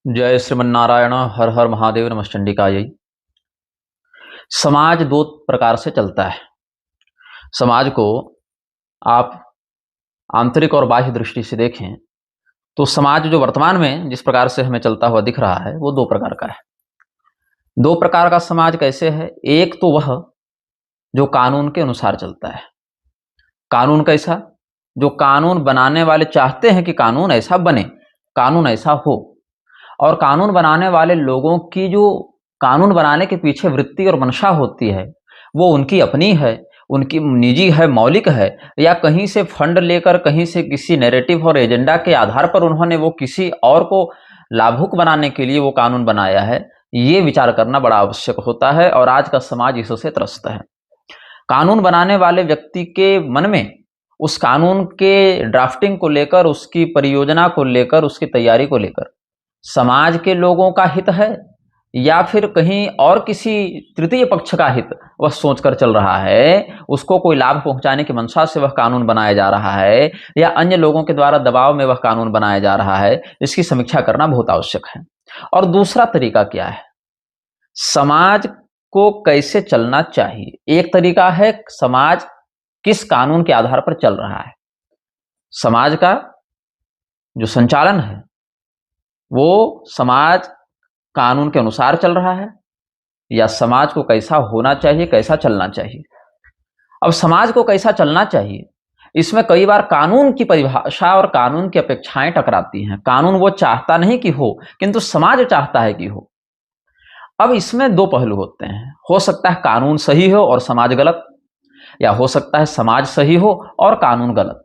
जय श्रीमन्नारायण। हर हर महादेव। नमश्चंडिकायै। समाज दो प्रकार से चलता है। समाज को आप आंतरिक और बाह्य दृष्टि से देखें तो समाज जो वर्तमान में जिस प्रकार से हमें चलता हुआ दिख रहा है वो दो प्रकार का है। दो प्रकार का समाज कैसे है? एक तो वह जो कानून के अनुसार चलता है। कानून कैसा? जो कानून बनाने वाले चाहते हैं कि कानून ऐसा बने, कानून ऐसा हो, और कानून बनाने वाले लोगों की जो कानून बनाने के पीछे वृत्ति और मंशा होती है वो उनकी अपनी है, उनकी निजी है, मौलिक है, या कहीं से फंड लेकर कहीं से किसी नैरेटिव और एजेंडा के आधार पर उन्होंने वो किसी और को लाभुक बनाने के लिए वो कानून बनाया है। ये विचार करना बड़ा आवश्यक होता है और आज का समाज इससे त्रस्त है। कानून बनाने वाले व्यक्ति के मन में उस कानून के ड्राफ्टिंग को लेकर, उसकी परियोजना को लेकर, उसकी तैयारी को लेकर समाज के लोगों का हित है या फिर कहीं और किसी तृतीय पक्ष का हित वह सोचकर चल रहा है, उसको कोई लाभ पहुंचाने की मंशा से वह कानून बनाया जा रहा है, या अन्य लोगों के द्वारा दबाव में वह कानून बनाया जा रहा है, इसकी समीक्षा करना बहुत आवश्यक है। और दूसरा तरीका क्या है? समाज को कैसे चलना चाहिए। एक तरीका है समाज किस कानून के आधार पर चल रहा है। समाज का जो संचालन है वो समाज कानून के अनुसार चल रहा है या समाज को कैसा होना चाहिए, कैसा चलना चाहिए। अब समाज को कैसा चलना चाहिए, इसमें कई बार कानून की परिभाषा और कानून की अपेक्षाएं टकराती हैं। कानून वो चाहता नहीं कि हो, किंतु समाज चाहता है कि हो। अब इसमें दो पहलू होते हैं। हो सकता है कानून सही हो और समाज गलत, या हो सकता है समाज सही हो और कानून गलत।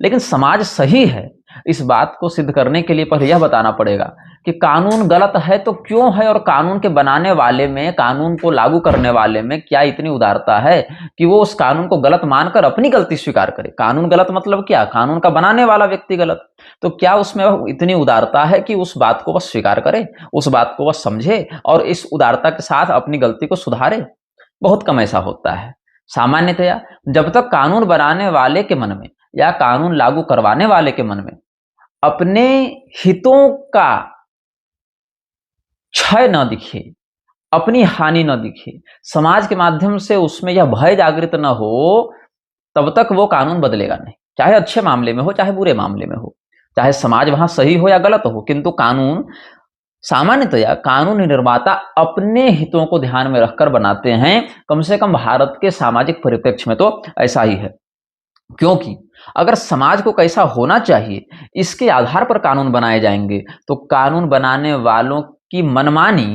लेकिन समाज सही है, इस बात को सिद्ध करने के लिए पहले यह बताना पड़ेगा कि कानून गलत है तो क्यों है, और कानून के बनाने वाले में, कानून को लागू करने वाले में क्या इतनी उदारता है कि वो उस कानून को गलत मानकर अपनी गलती स्वीकार करे। कानून गलत मतलब क्या? कानून का बनाने वाला व्यक्ति गलत। तो क्या उसमें वह इतनी उदारता है कि उस बात को वह स्वीकार करे, उस बात को वह समझे और इस उदारता के साथ अपनी गलती को सुधारे? बहुत कम ऐसा होता है। सामान्यतया जब तक कानून बनाने वाले के मन में या कानून लागू करवाने वाले के मन में अपने हितों का क्षय न दिखे, अपनी हानि न दिखे, समाज के माध्यम से उसमें यह भय जागृत न हो, तब तक वो कानून बदलेगा नहीं। चाहे अच्छे मामले में हो, चाहे बुरे मामले में हो, चाहे समाज वहां सही हो या गलत हो, किंतु कानून सामान्यतया कानून निर्माता अपने हितों को ध्यान में रखकर बनाते हैं। कम से कम भारत के सामाजिक परिप्रेक्ष्य में तो ऐसा ही है। क्योंकि अगर समाज को कैसा होना चाहिए इसके आधार पर कानून बनाए जाएंगे तो कानून बनाने वालों की मनमानी,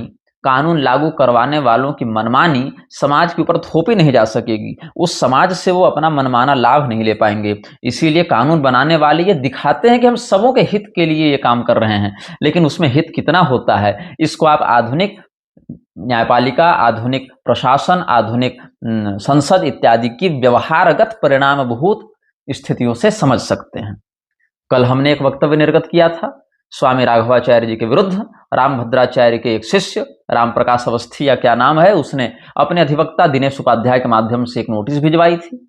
कानून लागू करवाने वालों की मनमानी समाज के ऊपर थोपी नहीं जा सकेगी। उस समाज से वो अपना मनमाना लाभ नहीं ले पाएंगे। इसीलिए कानून बनाने वाले ये दिखाते हैं कि हम सबों के हित के लिए ये काम कर रहे हैं, लेकिन उसमें हित कितना होता है इसको आप आधुनिक न्यायपालिका, आधुनिक प्रशासन, आधुनिक संसद इत्यादि की व्यवहारगत परिणामभूत स्थितियों से समझ सकते हैं। कल हमने एक वक्तव्य निर्गत किया था स्वामी राघवाचार्य जी के विरुद्ध। रामभद्राचार्य के एक शिष्य राम प्रकाश अवस्थी या क्या नाम है, उसने अपने अधिवक्ता दिनेश उपाध्याय के माध्यम से एक नोटिस भिजवाई थी।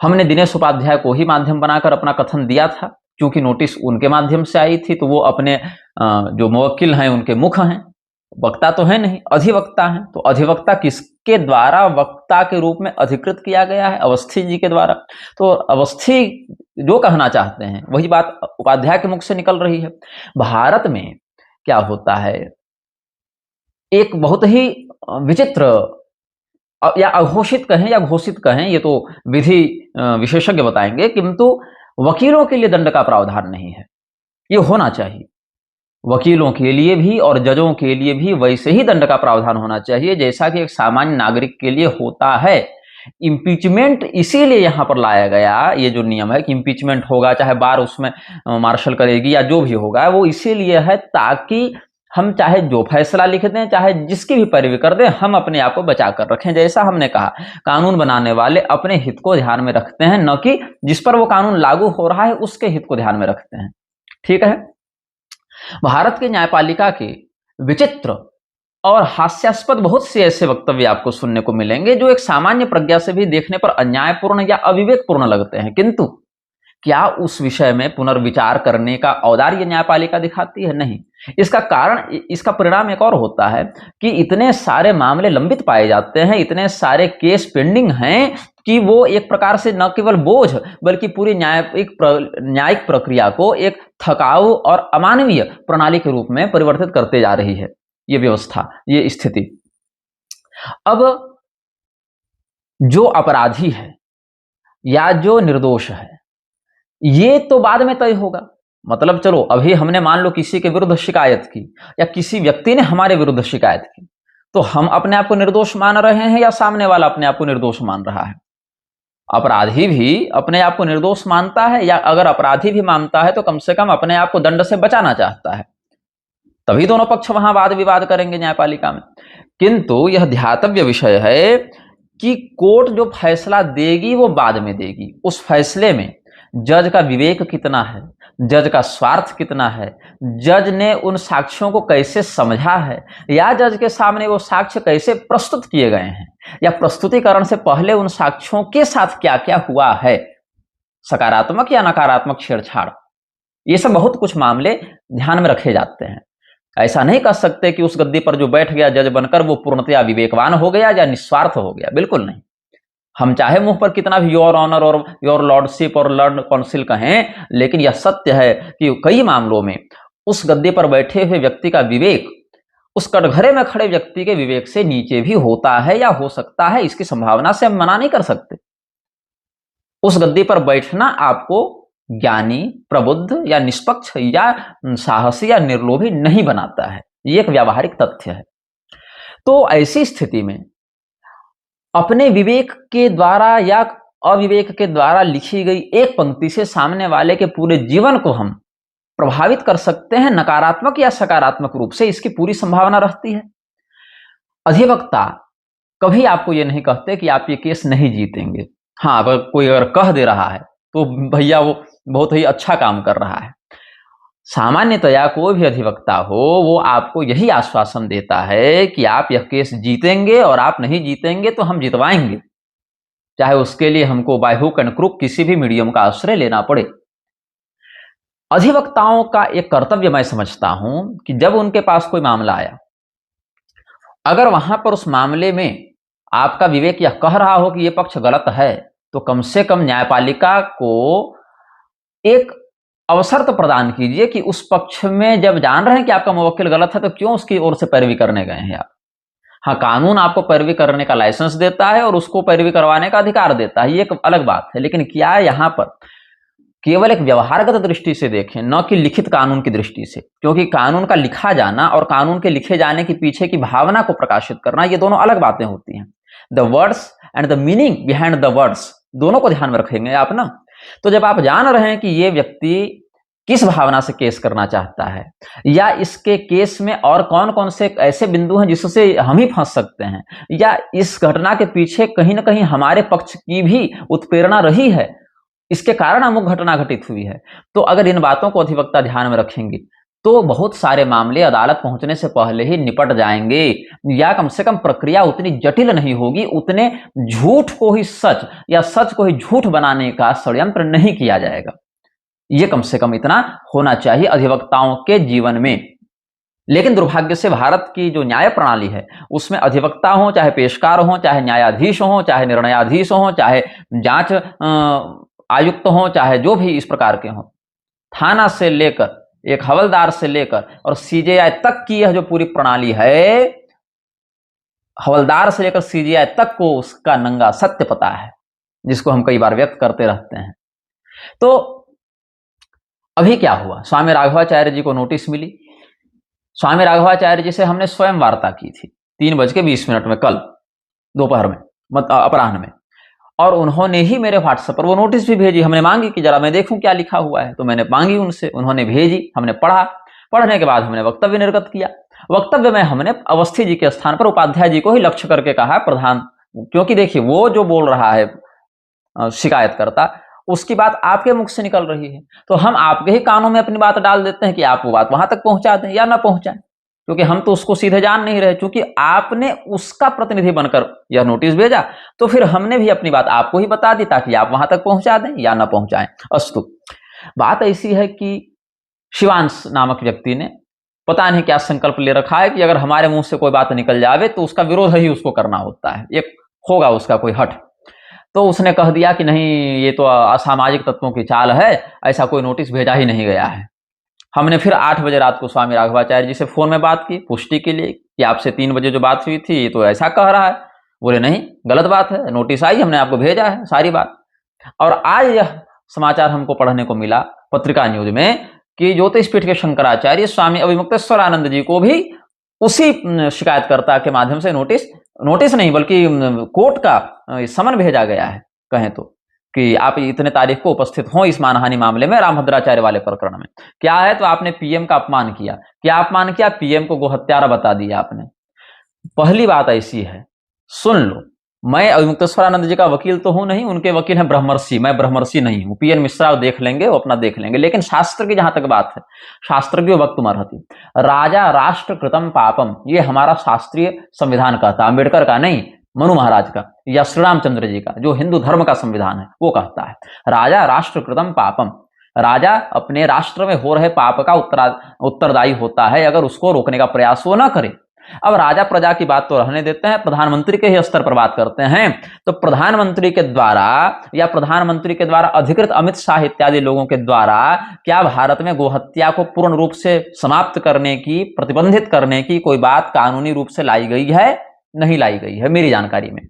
हमने दिनेश उपाध्याय को ही माध्यम बनाकर अपना कथन दिया था। क्योंकि नोटिस उनके माध्यम से आई थी तो वो अपने जो मुवक्किल हैं उनके मुख हैं, वक्ता तो है नहीं, अधिवक्ता हैं। तो अधिवक्ता किसके द्वारा वक्ता के रूप में अधिकृत किया गया है? अवस्थी जी के द्वारा। तो अवस्थी जो कहना चाहते हैं वही बात उपाध्याय के मुख से निकल रही है। भारत में क्या होता है, एक बहुत ही विचित्र या अघोषित कहें या घोषित कहें, ये तो विधि विशेषज्ञ बताएंगे, किंतु वकीलों के लिए दंड का प्रावधान नहीं है। ये होना चाहिए। वकीलों के लिए भी और जजों के लिए भी वैसे ही दंड का प्रावधान होना चाहिए जैसा कि एक सामान्य नागरिक के लिए होता है। इम्पीचमेंट इसीलिए यहां पर लाया गया, ये जो नियम है कि इम्पीचमेंट होगा, चाहे बार उसमें मार्शल करेगी या जो भी होगा, वो इसीलिए है ताकि हम चाहे जो फैसला लिख दें, चाहे जिसकी भी पैरवी कर दें, हम अपने आप को बचा कर रखें। जैसा हमने कहा, कानून बनाने वाले अपने हित को ध्यान में रखते हैं, न कि जिस पर वो कानून लागू हो रहा है उसके हित को ध्यान में रखते हैं। ठीक है। भारत की न्यायपालिका के विचित्र और हास्यास्पद बहुत से ऐसे वक्तव्य आपको सुनने को मिलेंगे जो एक सामान्य प्रज्ञा से भी देखने पर अन्यायपूर्ण या अविवेकपूर्ण लगते हैं, किंतु क्या उस विषय में पुनर्विचार करने का औदार्य न्यायपालिका दिखाती है? नहीं। इसका कारण, इसका परिणाम एक और होता है कि इतने सारे मामले लंबित पाए जाते हैं, इतने सारे केस पेंडिंग हैं कि वो एक प्रकार से न केवल बोझ बल्कि पूरी न्यायिक प्रक्रिया को एक थकाऊ और अमानवीय प्रणाली के रूप में परिवर्तित करते जा रही है ये व्यवस्था, ये स्थिति। अब जो अपराधी है या जो निर्दोष है ये तो बाद में तय होगा। मतलब चलो अभी हमने मान लो किसी के विरुद्ध शिकायत की या किसी व्यक्ति ने हमारे विरुद्ध शिकायत की, तो हम अपने आप को निर्दोष मान रहे हैं या सामने वाला अपने आप को निर्दोष मान रहा है? अपराधी भी अपने आप को निर्दोष मानता है, या अगर अपराधी भी मानता है तो कम से कम अपने आप को दंड से बचाना चाहता है, तभी दोनों पक्ष वहां वाद विवाद करेंगे न्यायपालिका में। किंतु यह ध्यातव्य विषय है कि कोर्ट जो फैसला देगी वो बाद में देगी। उस फैसले में जज का विवेक कितना है, जज का स्वार्थ कितना है, जज ने उन साक्ष्यों को कैसे समझा है, या जज के सामने वो साक्ष्य कैसे प्रस्तुत किए गए हैं, या प्रस्तुतिकरण से पहले उन साक्ष्यों के साथ क्या क्या हुआ है, सकारात्मक या नकारात्मक छेड़छाड़, ये सब बहुत कुछ मामले ध्यान में रखे जाते हैं। ऐसा नहीं कह सकते कि उस गद्दी पर जो बैठ गया जज बनकर वो पूर्णतया विवेकवान हो गया या निस्वार्थ हो गया, बिल्कुल नहीं। हम चाहे मुंह पर कितना भी योर ऑनर और योर लॉर्डशिप और लॉर्ड काउंसिल कहें, लेकिन यह सत्य है कि कई मामलों में उस गद्दे पर बैठे हुए व्यक्ति का विवेक उस कटघरे में खड़े व्यक्ति के विवेक से नीचे भी होता है या हो सकता है, इसकी संभावना से हम मना नहीं कर सकते। उस गद्दे पर बैठना आपको ज्ञानी, प्रबुद्ध या निष्पक्ष या साहसी या निर्लोभी नहीं बनाता है, ये एक व्यावहारिक तथ्य है। तो ऐसी स्थिति में अपने विवेक के द्वारा या अविवेक के द्वारा लिखी गई एक पंक्ति से सामने वाले के पूरे जीवन को हम प्रभावित कर सकते हैं, नकारात्मक या सकारात्मक रूप से, इसकी पूरी संभावना रहती है। अधिवक्ता कभी आपको यह नहीं कहते कि आप ये केस नहीं जीतेंगे। हाँ, अगर कोई कह दे रहा है तो भैया वो बहुत ही अच्छा काम कर रहा है। सामान्यतया कोई भी अधिवक्ता हो वो आपको यही आश्वासन देता है कि आप यह केस जीतेंगे, और आप नहीं जीतेंगे तो हम जितवाएंगे, चाहे उसके लिए हमको बाय हुक एंड क्रुक किसी भी मीडियम का आश्रय लेना पड़े। अधिवक्ताओं का एक कर्तव्य मैं समझता हूं कि जब उनके पास कोई मामला आया, अगर वहां पर उस मामले में आपका विवेक यह कह रहा हो कि यह पक्ष गलत है, तो कम से कम न्यायपालिका को एक अवसर तो प्रदान कीजिए कि उस पक्ष में जब जान रहे हैं कि आपका मुवक्किल गलत है तो क्यों उसकी ओर से पैरवी करने गए हैं आप। हाँ, कानून आपको पैरवी करने का लाइसेंस देता है और उसको पैरवी करवाने का अधिकार देता है, ये एक अलग बात है। लेकिन क्या यहां पर केवल एक व्यवहारगत दृष्टि से देखें, न कि लिखित कानून की दृष्टि से, क्योंकि कानून का लिखा जाना और कानून के लिखे जाने के पीछे की भावना को प्रकाशित करना, ये दोनों अलग बातें होती हैं। The words and the meaning behind the words, दोनों को ध्यान में रखेंगे आप ना। तो जब आप जान रहे हैं कि ये व्यक्ति किस भावना से केस करना चाहता है, या इसके केस में और कौन कौन से ऐसे बिंदु हैं जिससे हम ही फंस सकते हैं, या इस घटना के पीछे कहीं ना कहीं हमारे पक्ष की भी उत्प्रेरणा रही है, इसके कारण अमुक घटना घटित हुई है, तो अगर इन बातों को अधिवक्ता ध्यान में रखेंगे तो बहुत सारे मामले अदालत पहुंचने से पहले ही निपट जाएंगे, या कम से कम प्रक्रिया उतनी जटिल नहीं होगी, उतने झूठ को ही सच या सच को ही झूठ बनाने का षड्यंत्र नहीं किया जाएगा। ये कम से कम इतना होना चाहिए अधिवक्ताओं के जीवन में। लेकिन दुर्भाग्य से भारत की जो न्याय प्रणाली है उसमें अधिवक्ता हो, चाहे पेशकार हो, चाहे न्यायाधीश हो, चाहे निर्णयाधीश हो, चाहे जांच आयुक्त हो, चाहे जो भी इस प्रकार के हो, थाना से लेकर एक हवलदार से लेकर और सीजेआई तक की यह जो पूरी प्रणाली है, हवलदार से लेकर सीजेआई तक को उसका नंगा सत्य पता है, जिसको हम कई बार व्यक्त करते रहते हैं। तो अभी क्या हुआ, स्वामी राघवाचार्य जी को नोटिस मिली। स्वामी राघवाचार्य जी से हमने स्वयं वार्ता की थी 3:20 में, कल दोपहर में, अपराह्न में, और उन्होंने ही मेरे व्हाट्सएप पर वो नोटिस भी भेजी। हमने मांगी कि जरा मैं देखूं क्या लिखा हुआ है, तो मैंने मांगी उनसे, उन्होंने भेजी, हमने पढ़ा। पढ़ने के बाद हमने वक्तव्य निर्गत किया। वक्तव्य में हमने अवस्थी जी के स्थान पर उपाध्याय जी को ही लक्ष्य करके कहा, प्रधान, क्योंकि देखिए वो जो बोल रहा है शिकायतकर्ता, उसकी बात आपके मुख से निकल रही है, तो हम आपके ही कानों में अपनी बात डाल देते हैं कि आप वो बात वहां तक पहुंचा दें या ना पहुंचाएं, क्योंकि हम तो उसको सीधे जान नहीं रहे। क्योंकि आपने उसका प्रतिनिधि बनकर यह नोटिस भेजा, तो फिर हमने भी अपनी बात आपको ही बता दी ताकि आप वहां तक पहुंचा दें या ना पहुंचाएं। अस्तु, बात ऐसी है कि शिवांश नामक व्यक्ति ने पता नहीं क्या संकल्प ले रखा है कि अगर हमारे मुंह से कोई बात निकल जावे तो उसका विरोध ही उसको करना होता है, एक होगा उसका कोई हट। तो उसने कह दिया कि नहीं, ये तो असामाजिक तत्वों की चाल है, ऐसा कोई नोटिस भेजा ही नहीं गया है। हमने फिर 8 बजे रात को स्वामी राघवाचार्य जी से फोन में बात की पुष्टि के लिए कि आपसे 3 बजे जो बात हुई थी ये तो ऐसा कह रहा है। बोले नहीं, गलत बात है, नोटिस आई, हमने आपको भेजा है सारी बात। और आज यह समाचार हमको पढ़ने को मिला पत्रिका न्यूज में कि ज्योतिष पीठ के शंकराचार्य स्वामी अभिमुक्तेश्वरानंद जी को भी उसी शिकायतकर्ता के माध्यम से नोटिस नहीं बल्कि कोर्ट का समन भेजा गया है, कहें तो, कि आप इतने तारीख को उपस्थित हो इस मानहानि मामले में, रामभद्राचार्य वाले प्रकरण में। क्या है, तो आपने पीएम का अपमान किया। क्या अपमान किया? पीएम को गोहत्यारा बता दिया आपने। पहली बात ऐसी है, सुन लो, मैं अभिमुक्तेश्वरानंद जी का वकील तो हूं नहीं, उनके वकील हैं ब्रह्मर्षि, मैं ब्रह्मर्षि नहीं हूं। पीएन मिश्रा देख लेंगे, वो अपना देख लेंगे। लेकिन शास्त्र की जहां तक बात है, शास्त्र की वक्तुमर्हति राजा राष्ट्र कृतम पापम, ये हमारा शास्त्रीय संविधान कहता है, अम्बेडकर का नहीं, मनु महाराज का या श्री रामचंद्र जी का, जो हिंदू धर्म का संविधान है, वो कहता है राजा राष्ट्र कृतम पापम, राजा अपने राष्ट्र में हो रहे पाप का उत्तरदायी होता है अगर उसको रोकने का प्रयास वो न करे। अब राजा प्रजा की बात तो रहने देते हैं, प्रधानमंत्री के ही स्तर पर बात करते हैं। तो प्रधानमंत्री के द्वारा या प्रधानमंत्री के द्वारा अधिकृत अमित शाह इत्यादि लोगों के द्वारा क्या भारत में गोहत्या को पूर्ण रूप से समाप्त करने की, प्रतिबंधित करने की कोई बात कानूनी रूप से लाई गई है? नहीं लाई गई है मेरी जानकारी में।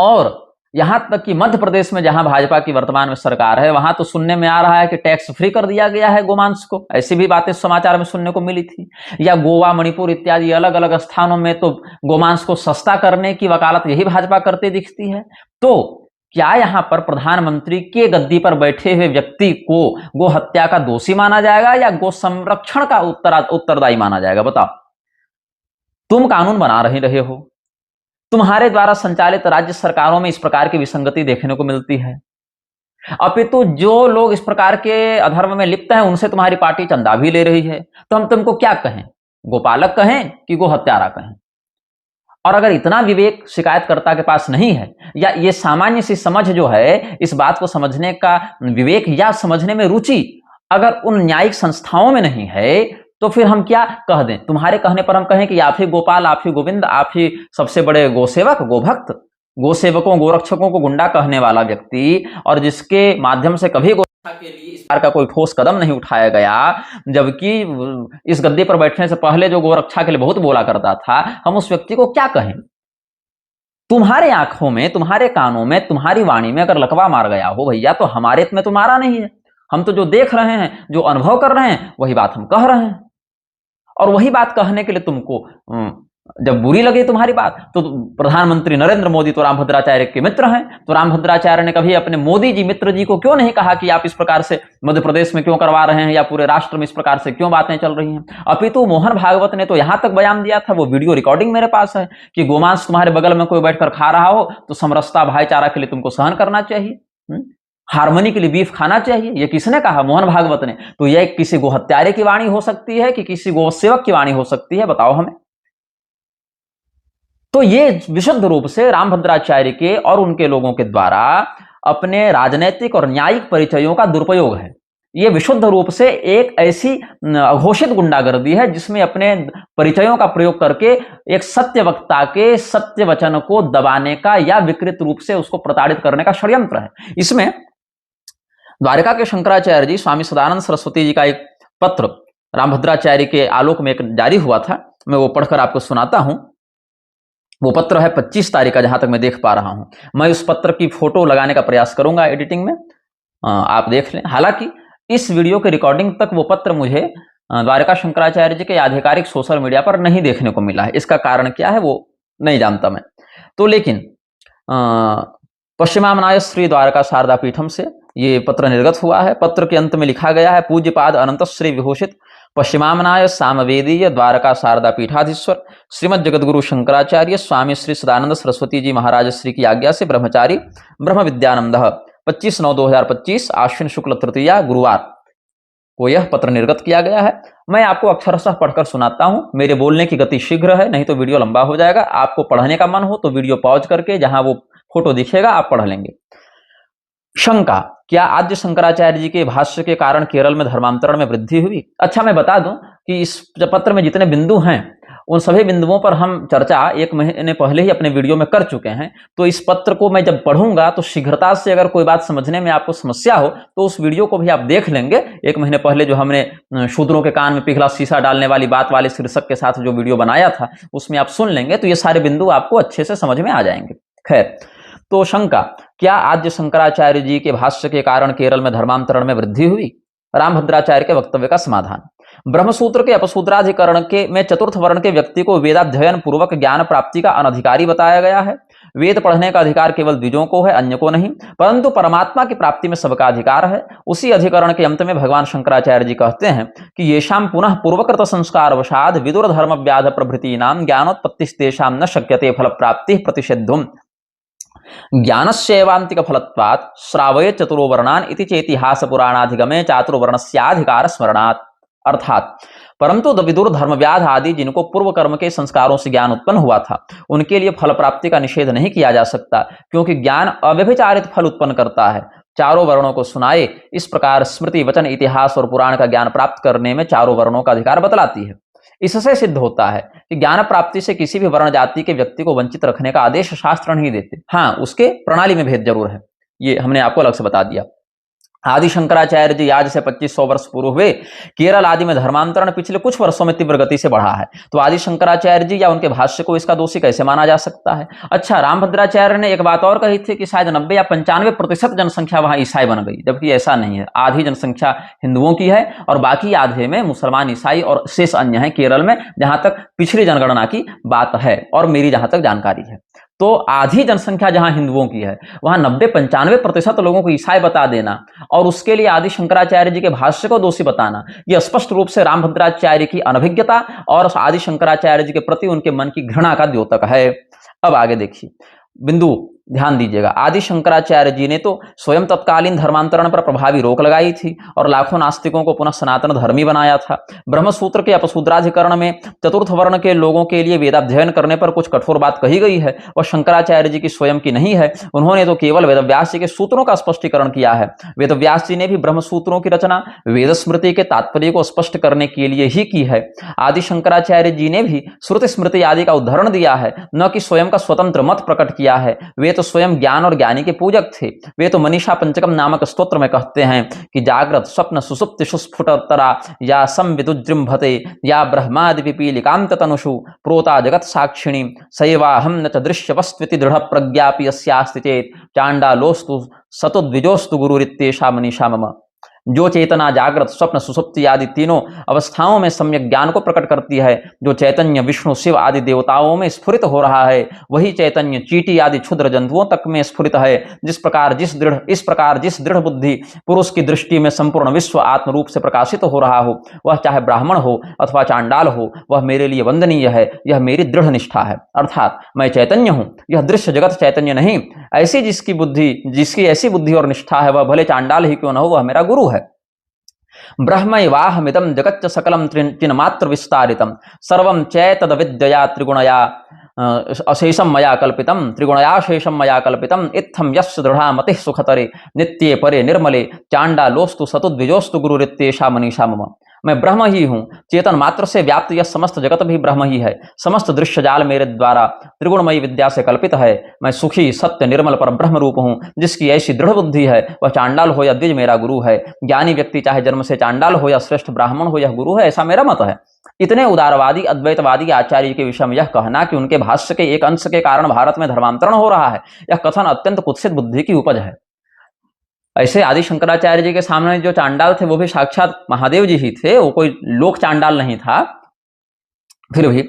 और यहां तक कि मध्य प्रदेश में जहां भाजपा की वर्तमान में सरकार है, वहां तो सुनने में आ रहा है कि टैक्स फ्री कर दिया गया है गोमांस को, ऐसी भी बातें समाचार में सुनने को मिली थी। या गोवा, मणिपुर इत्यादि अलग अलग स्थानों में तो गोमांस को सस्ता करने की वकालत यही भाजपा करती दिखती है। तो क्या यहां पर प्रधानमंत्री के गद्दी पर बैठे हुए व्यक्ति को गो हत्या का दोषी माना जाएगा या गो संरक्षण का उत्तरदायी माना जाएगा? बताओ। तुम कानून बना रहे हो, तुम्हारे द्वारा संचालित राज्य सरकारों में इस प्रकार की विसंगति देखने को मिलती है। अपितु जो लोग इस प्रकार के अधर्म में लिप्त हैं उनसे तुम्हारी पार्टी चंदा भी ले रही है। तो हम तुमको क्या कहें, गोपालक कहें कि गो हत्यारा कहें? और अगर इतना विवेक शिकायतकर्ता के पास नहीं है, या ये सामान्य सी समझ जो है, इस बात को समझने का विवेक या समझने में रुचि अगर उन न्यायिक संस्थाओं में नहीं है, तो फिर हम क्या कह दें? तुम्हारे कहने पर हम कहें कि आप ही गोपाल, आप ही गोविंद, आप ही सबसे बड़े गोसेवक, गोभक्त, गोसेवकों, गोरक्षकों को गुंडा कहने वाला व्यक्ति, और जिसके माध्यम से कभी गोरक्षा के लिए इस प्रकार का कोई ठोस कदम नहीं उठाया गया, जबकि इस गद्दे पर बैठने से पहले जो गोरक्षा के लिए बहुत बोला करता था, हम उस व्यक्ति को क्या कहें? तुम्हारे आंखों में, तुम्हारे कानों में, तुम्हारी वाणी में अगर लकवा मार गया हो भैया, तो हमारे में तो मारा नहीं है। हम तो जो देख रहे हैं, जो अनुभव कर रहे हैं, वही बात हम कह रहे हैं। और वही बात कहने के लिए तुमको जब बुरी लगे तुम्हारी बात, तो प्रधानमंत्री नरेंद्र मोदी तो रामभद्राचार्य के मित्र हैं, तो रामभद्राचार्य ने कभी अपने मोदी जी, मित्र जी को क्यों नहीं कहा कि आप इस प्रकार से मध्य प्रदेश में क्यों करवा रहे हैं, या पूरे राष्ट्र में इस प्रकार से क्यों बातें चल रही हैं? अपितु मोहन भागवत ने तो यहां तक बयान दिया था, वो वीडियो रिकॉर्डिंग मेरे पास है, कि गोमांस तुम्हारे बगल में कोई बैठकर खा रहा हो तो समरसता, भाईचारा के लिए तुमको सहन करना चाहिए, हार्मनी के लिए बीफ खाना चाहिए। ये किसने कहा? मोहन भागवत ने। तो यह किसी गोहत्यारे की वाणी हो सकती है कि किसी गोसेवक की वाणी हो सकती है? बताओ हमें। तो ये विशुद्ध रूप से रामभद्राचार्य के और उनके लोगों के द्वारा अपने राजनैतिक और न्यायिक परिचयों का दुरुपयोग है। ये विशुद्ध रूप से एक ऐसी अघोषित गुंडागर्दी है जिसमें अपने परिचयों का प्रयोग करके एक सत्य वक्ता के सत्य वचन को दबाने का या विकृत रूप से उसको प्रताड़ित करने का षड्यंत्र है। इसमें द्वारका के शंकराचार्य जी, स्वामी सदानंद सरस्वती जी का एक पत्र रामभद्राचार्य के आलोक में एक जारी हुआ था, मैं वो पढ़कर आपको सुनाता हूं। वो पत्र है 25 तारीख का, जहां तक मैं देख पा रहा हूं। मैं उस पत्र की फोटो लगाने का प्रयास करूंगा एडिटिंग में, आप देख लें। हालांकि इस वीडियो के रिकॉर्डिंग तक वो पत्र मुझे द्वारका शंकराचार्य जी के आधिकारिक सोशल मीडिया पर नहीं देखने को मिला है। इसका कारण क्या है वो नहीं जानता मैं तो, लेकिन पश्चिमामनाय श्री द्वारका शारदा पीठम से ये पत्र निर्गत हुआ है। पत्र के अंत में लिखा गया है, पूज्यपाद अनंत श्री विभूषित पश्चिमामनाय सामवेदीय द्वारका शारदा पीठाधीश्वर श्रीमद जगतगुरु शंकराचार्य स्वामी श्री सदानंद सरस्वती जी महाराज श्री की आज्ञा से ब्रह्मचारी ब्रह्म विद्यानंद 25/9/2025 आश्विन शुक्ल तृतीया गुरुवार को यह पत्र निर्गत किया गया है। मैं आपको अक्षरशः पढ़कर सुनाता हूं। मेरे बोलने की गति शीघ्र है, नहीं तो वीडियो लंबा हो जाएगा। आपको पढ़ने का मन हो तो वीडियो पॉज करके जहां वो फोटो दिखेगा आप पढ़ लेंगे। शंका, क्या आद्य शंकराचार्य जी के भाष्य के कारण केरल में धर्मांतरण में वृद्धि हुई? अच्छा, मैं बता दूं कि इस पत्र में जितने बिंदु हैं उन सभी बिंदुओं पर हम चर्चा 1 महीने पहले ही अपने वीडियो में कर चुके हैं। तो इस पत्र को मैं जब पढ़ूंगा तो शीघ्रता से अगर कोई बात समझने में आपको समस्या हो तो उस वीडियो को भी आप देख लेंगे। 1 महीने पहले जो हमने शूद्रों के कान में पिघला शीशा डालने वाली बात वाले शीर्षक के साथ जो वीडियो बनाया था उसमें आप सुन लेंगे तो ये सारे बिंदु आपको अच्छे से समझ में आ जाएंगे। खैर, तो शंका, क्या आद्य शंकराचार्य जी के भाष्य के कारण केरल में धर्मांतरण में वृद्धि हुई? रामभद्राचार्य के वक्तव्य का समाधान। ब्रह्मसूत्र के अपसूत्राधिकरण के में चतुर्थ वर्ण के व्यक्ति को वेदाध्ययन पूर्वक ज्ञान प्राप्ति का अनधिकारी बताया गया है। वेद पढ़ने का अधिकार केवल द्विजों को है, अन्य को नहीं, परंतु परमात्मा की प्राप्ति में सबका अधिकार है। उसी अधिकरण के अंत में भगवान शंकराचार्य जी कहते हैं कि येषां पुनः पूर्वकृत संस्कार वशाद विदुर धर्म व्याध प्रभृति नाम ज्ञानोत्पत्तिस्तेषां न शक्यते फल प्राप्ति प्रतिषिद्धुम ज्ञानस्यैवान्तिक फलत्वात् श्रावये चतुरो वर्णान इति चेतिहास पुराणाधिगमे चातुर्वर्णस्याधिकार स्मरणात्। अर्थात परंतु विदुर धर्म व्याध आदि जिनको पूर्व कर्म के संस्कारों से ज्ञान उत्पन्न हुआ था उनके लिए फल प्राप्ति का निषेध नहीं किया जा सकता, क्योंकि ज्ञान अव्यभिचारित फल उत्पन्न करता है। चारों वर्णों को सुनाए, इस प्रकार स्मृति वचन इतिहास और पुराण का ज्ञान प्राप्त करने में चारों वर्णों का अधिकार बतलाती है। इससे सिद्ध होता है कि ज्ञान प्राप्ति से किसी भी वर्ण जाति के व्यक्ति को वंचित रखने का आदेश शास्त्र नहीं देते। हाँ, उसके प्रणाली में भेद जरूर है, ये हमने आपको अलग से बता दिया। आदि शंकराचार्य जी आज से 2500 वर्ष पूर्व हुए केरल आदि में धर्मांतरण पिछले कुछ वर्षों में तीव्र गति से बढ़ा है। तो आदि शंकराचार्य जी या उनके भाष्य को इसका दोषी कैसे माना जा सकता है? अच्छा, रामभद्राचार्य ने एक बात और कही थी कि शायद 90 या 95% जनसंख्या वहां ईसाई बन गई, जबकि ऐसा नहीं है। आधी जनसंख्या हिंदुओं की है और बाकी आधे में मुसलमान, ईसाई और शेष अन्य है केरल में, जहां तक पिछली जनगणना की बात है और मेरी जहां तक जानकारी है। तो आधी जनसंख्या जहां हिंदुओं की है वहां 90-95% लोगों को ईसाई बता देना और उसके लिए आदि शंकराचार्य जी के भाष्य को दोषी बताना, यह स्पष्ट रूप से रामभद्राचार्य की अनभिज्ञता और आदि शंकराचार्य जी के प्रति उनके मन की घृणा का द्योतक है। अब आगे देखिए, बिंदु ध्यान दीजिएगा। आदि शंकराचार्य जी ने तो स्वयं तत्कालीन धर्मांतरण पर प्रभावी रोक लगाई थी और लाखों नास्तिकों को पुनः सनातन धर्मी बनाया था। ब्रह्मसूत्र के अपसूत्राधिकरण में चतुर्थ वर्ण के लोगों के लिए वेदाध्ययन करने पर कुछ कठोर बात कही गई है, वह शंकराचार्य जी की स्वयं की नहीं है। उन्होंने तो केवल वेदव्यास जी के सूत्रों का स्पष्टीकरण किया है। वेदव्यास जी ने भी ब्रह्मसूत्रों की रचना वेद स्मृति के तात्पर्य को स्पष्ट करने के लिए ही की है। आदि शंकराचार्य जी ने भी श्रुति स्मृति आदि का उदाहरण दिया है, न कि स्वयं का स्वतंत्र मत प्रकट किया है। वे तो स्वयं ज्ञान और ज्ञानी के पूजक थे। वे तो मनीषा पंचकम नामक स्तोत्र में कहते हैं कि जागृत स्वप्न सुसुप्ति सुस्फुटतरा या संविदुजृंभते या ब्रह्मादि पिपीलिकांत तनुषु प्रोता जगत साक्षिणी सैवाहम न च दृश्य वस्त्विति दृढ़ प्रज्ञापि यस्यास्ति चेत चांडालोस्तु सतुद्विजोस्तु गुरुरित्येषा मनीषा मम। जो चेतना जागृत स्वप्न सुसुप्ति आदि तीनों अवस्थाओं में सम्यक ज्ञान को प्रकट करती है, जो चैतन्य विष्णु शिव आदि देवताओं में स्फुरित हो रहा है, वही चैतन्य चींटी आदि क्षुद्र जंतुओं तक में स्फुरित है। इस प्रकार जिस दृढ़ बुद्धि पुरुष की दृष्टि में संपूर्ण विश्व आत्म रूप से प्रकाशित हो रहा हो, वह चाहे ब्राह्मण हो अथवा चांडाल हो, वह मेरे लिए वंदनीय है। यह मेरी दृढ़ निष्ठा है। अर्थात मैं चैतन्य हूं, यह दृश्य जगत चैतन्य नहीं। ऐसी जिसकी ऐसी बुद्धि और निष्ठा है, वह भले चांडाल ही क्यों न हो, वह मेरा गुरु है। ब्रह्मैवाहमिदं जगच्च सकलं चिन्मात्र विस्तारितं सर्वं चैतद विद्यया त्रिगुणया अशेषम मया कल्पितम त्रिगुणयाशेषम मया कल्पितम इत्थम यस्य दृढ़ा मतिः सुखतरे नित्ये परे निर्मले चांडालोस्तु सतुद्विजोस्तु गुरुरित्येषा मनीषा मम। मैं ब्रह्म ही हूं, चेतन मात्र से व्याप्त यह समस्त जगत भी ब्रह्म ही है। समस्त दृश्य जाल मेरे द्वारा त्रिगुणमयी विद्या से कल्पित है। मैं सुखी सत्य निर्मल पर ब्रह्म रूप हूं, जिसकी ऐसी दृढ़ बुद्धि है, वह चांडाल हो या द्विज मेरा गुरु है। ज्ञानी व्यक्ति चाहे जन्म से चांडाल हो या श्रेष्ठ ब्राह्मण हो, यह गुरु है, ऐसा मेरा मत है। इतने उदारवादी अद्वैतवादी आचार्य के विषय में यह कहना कि उनके भाष्य के एक अंश के कारण भारत में धर्मांतरण हो रहा है, यह कथन अत्यंत कुत्सित बुद्धि की उपज है। ऐसे आदि शंकराचार्य जी के सामने जो चांडाल थे वो भी साक्षात महादेव जी ही थे, वो कोई लोक चांडाल नहीं था। फिर भी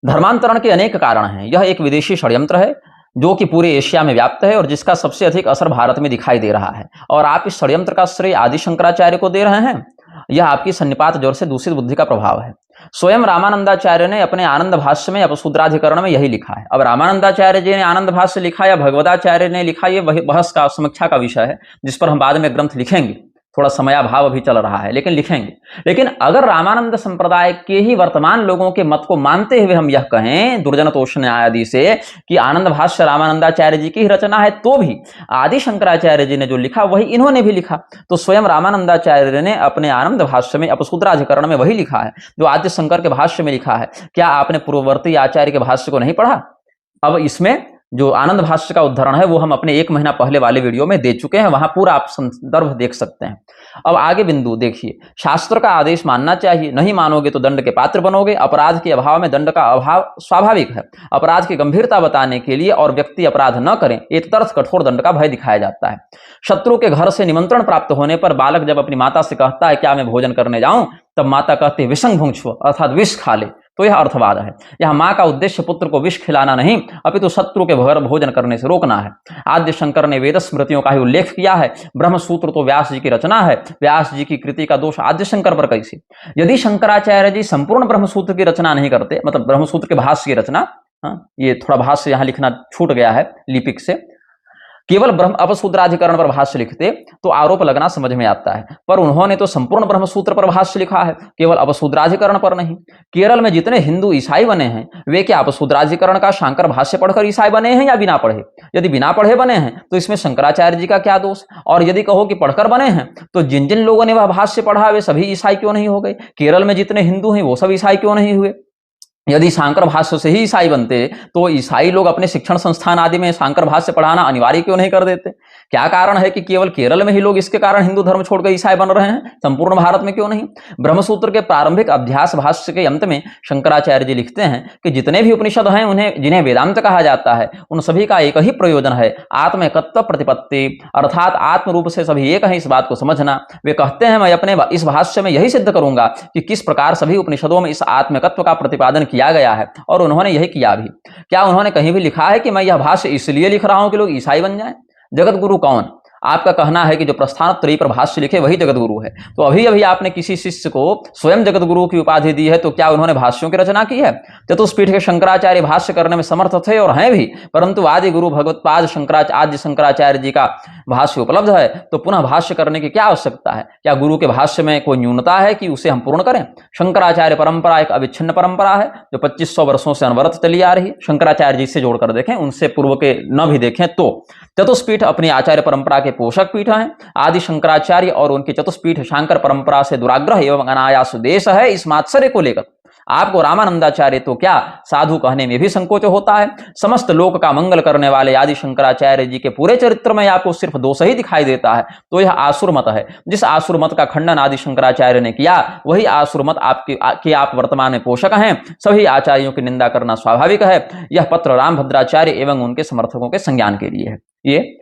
धर्मांतरण के अनेक कारण हैं। यह एक विदेशी षड्यंत्र है जो कि पूरे एशिया में व्याप्त है और जिसका सबसे अधिक असर भारत में दिखाई दे रहा है, और आप इस षड्यंत्र का श्रेय आदि शंकराचार्य को दे रहे हैं। यह आपकी सन्निपात जोर से दूषित बुद्धि का प्रभाव है। स्वयं रामानंदाचार्य ने अपने आनंद भाष्य में अपसूत्राधिकरण में यही लिखा है। अब रामानंदाचार्य जी ने आनंद भाष्य लिखा या भगवदाचार्य ने लिखा, ये वही बहस का समीक्षा का विषय है, जिस पर हम बाद में ग्रंथ लिखेंगे। थोड़ा समयाभाव अभी चल रहा है, लेकिन लिखेंगे। लेकिन अगर रामानंद संप्रदाय के ही वर्तमान लोगों के मत को मानते हुए हम यह कहें दुर्जनतोष न्यायादि से कि आनंद भाष्य रामानंदाचार्य जी की ही रचना है, तो भी आदि शंकराचार्य जी ने जो लिखा वही इन्होंने भी लिखा। तो स्वयं रामानंदाचार्य ने अपने आनंद भाष्य में अपसूत्राधिकरण में वही लिखा है जो आद्य शंकर के भाष्य में लिखा है। क्या आपने पूर्ववर्ती आचार्य के भाष्य को नहीं पढ़ा? अब इसमें जो आनंद भाष्य का उद्धरण है वो हम अपने 1 महीना पहले वाले वीडियो में दे चुके हैं, वहां पूरा आप संदर्भ देख सकते हैं। अब आगे बिंदु देखिए, शास्त्र का आदेश मानना चाहिए, नहीं मानोगे तो दंड के पात्र बनोगे। अपराध के अभाव में दंड का अभाव स्वाभाविक है। अपराध की गंभीरता बताने के लिए और व्यक्ति अपराध न करें एक तरफ कठोर दंड का भय दिखाया जाता है। शत्रु के घर से निमंत्रण प्राप्त होने पर बालक जब अपनी माता से कहता है क्या मैं भोजन करने जाऊं, तब माता कहती है विषं भुंक्ष्व, अर्थात विष खा ले। तो यह अर्थवाद है। यह मां का उद्देश्य पुत्र को विष खिलाना नहीं अपितु शत्रु के घर भोजन करने से रोकना है। आद्य शंकर ने वेद स्मृतियों का ही उल्लेख किया है। ब्रह्मसूत्र तो व्यास जी की रचना है, व्यास जी की कृति का दोष आद्य शंकर पर कैसे? यदि शंकराचार्य जी संपूर्ण ब्रह्मसूत्र की रचना नहीं करते, मतलब ब्रह्मसूत्र के भाष्य की रचना, ये थोड़ा भाष्य यहां लिखना छूट गया है लिपिक से, केवल ब्रह्म अपसूत्राधिकरण पर भाष्य लिखते तो आरोप लगना समझ में आता है, पर उन्होंने तो संपूर्ण ब्रह्मसूत्र पर भाष्य लिखा है, केवल अपसूत्राधिकरण पर नहीं। केरल में जितने हिंदू ईसाई बने हैं वे क्या अपसूत्राधिकरण का शांकर भाष्य पढ़कर ईसाई बने हैं या बिना पढ़े? यदि बिना पढ़े बने हैं तो इसमें शंकराचार्य जी का क्या दोष? और यदि कहो कि पढ़कर बने हैं तो जिन जिन लोगों ने वह भाष्य पढ़ा वे सभी ईसाई क्यों नहीं हो गए? केरल में जितने हिंदू हैं वो सब ईसाई क्यों नहीं हुए? यदि शांकर भाष्य से ही ईसाई बनते तो ईसाई लोग अपने शिक्षण संस्थान आदि में शांकर भाष्य पढ़ाना अनिवार्य क्यों नहीं कर देते? क्या कारण है कि केवल केरल में ही लोग इसके कारण हिंदू धर्म छोड़कर ईसाई बन रहे हैं, संपूर्ण भारत में क्यों नहीं? ब्रह्मसूत्र के प्रारंभिक अभ्यास भाष्य के अंत में शंकराचार्य जी लिखते हैं कि जितने भी उपनिषद हैं उन्हें जिन्हें वेदांत कहा जाता है उन सभी का एक ही प्रयोजन है, आत्मैकत्व प्रतिपत्ति, अर्थात आत्म रूप से सभी एक है इस बात को समझना। वे कहते हैं मैं अपने इस भाष्य में यही सिद्ध करूंगा कि किस प्रकार सभी उपनिषदों में इस आत्मैकत्व का प्रतिपादन किया गया है, और उन्होंने यही किया भी। क्या उन्होंने कहीं भी लिखा है कि मैं यह भाष्य इसलिए लिख रहा हूं कि लोग ईसाई बन जाएं? जगत गुरु कौन? आपका कहना है कि जो प्रस्थानत्रयी पर भाष्य लिखे वही जगत गुरु है। तो अभी अभी आपने किसी शिष्य को स्वयं जगत गुरु की उपाधि दी है, तो क्या उन्होंने भाष्यों की रचना की है? चतुष्पीठ के शंकराचार्य भाष्य करने में समर्थ थे और हैं भी, परंतु आदि गुरु भगवत्पाद आद्य शंकराचार्य जी का भाष्य उपलब्ध है, तो पुनः भाष्य करने की क्या आवश्यकता है? क्या गुरु के भाष्य में कोई न्यूनता है कि उसे हम पूर्ण करें? शंकराचार्य परंपरा एक अविच्छिन्न परंपरा है जो 2500 वर्षों से अनवरत चली आ रही है। शंकराचार्य जी से जोड़कर देखें, उनसे पूर्व के न भी देखें तो चतुष्पीठ अपनी आचार्य परंपरा के पोषक पीठ हैं। आदि शंकराचार्य और उनकी चतुष्पीठ शांकर परंपरा से दुराग्रह एवं अनायास देश है। इस मात्सर्य को लेकर आपको रामानंदाचार्य तो क्या साधु कहने में भी संकोच होता है। समस्त लोक का मंगल करने वाले आदि शंकराचार्य जी के पूरे चरित्र में आपको सिर्फ दोष ही दिखाई देता है, तो यह आसुर मत है। जिस आसुर मत का खंडन आदि शंकराचार्य ने किया वही आसुर मत आपके आप वर्तमान में पोषक हैं। सभी आचार्यों की निंदा करना स्वाभाविक है। यह पत्र रामभद्राचार्य एवं उनके समर्थकों के संज्ञान के लिए है। ये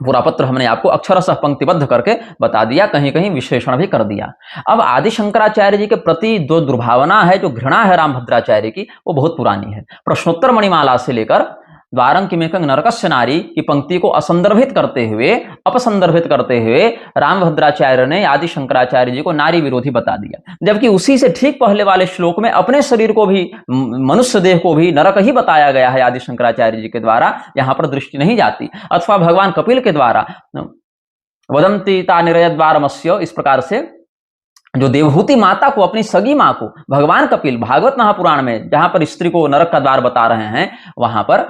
पूरा पत्र हमने आपको अक्षरशः पंक्तिबद्ध करके बता दिया, कहीं कहीं विश्लेषण भी कर दिया। अब आदि शंकराचार्य जी के प्रति जो दुर्भावना है, जो घृणा है रामभद्राचार्य की, वो बहुत पुरानी है। प्रश्नोत्तर मणिमाला से लेकर द्वारंकिमेकं नरकस्य नारी की पंक्ति को असंदर्भित करते हुए, अपसंदर्भित करते हुए रामभद्राचार्य ने आदि शंकराचार्य जी को नारी विरोधी बता दिया, जबकि उसी से ठीक पहले वाले श्लोक में अपने शरीर को भी, मनुष्य देह को भी नरक ही बताया गया है आदि शंकराचार्य जी के द्वारा। यहां पर दृष्टि नहीं जाती। अथवा भगवान कपिल के द्वारा वदंती ता निरयद्वारमस्य, इस प्रकार से जो देवहूति माता को, अपनी सगी मां को भगवान कपिल भागवत महापुराण में जहां पर स्त्री को नरक का द्वार बता रहे हैं, वहां पर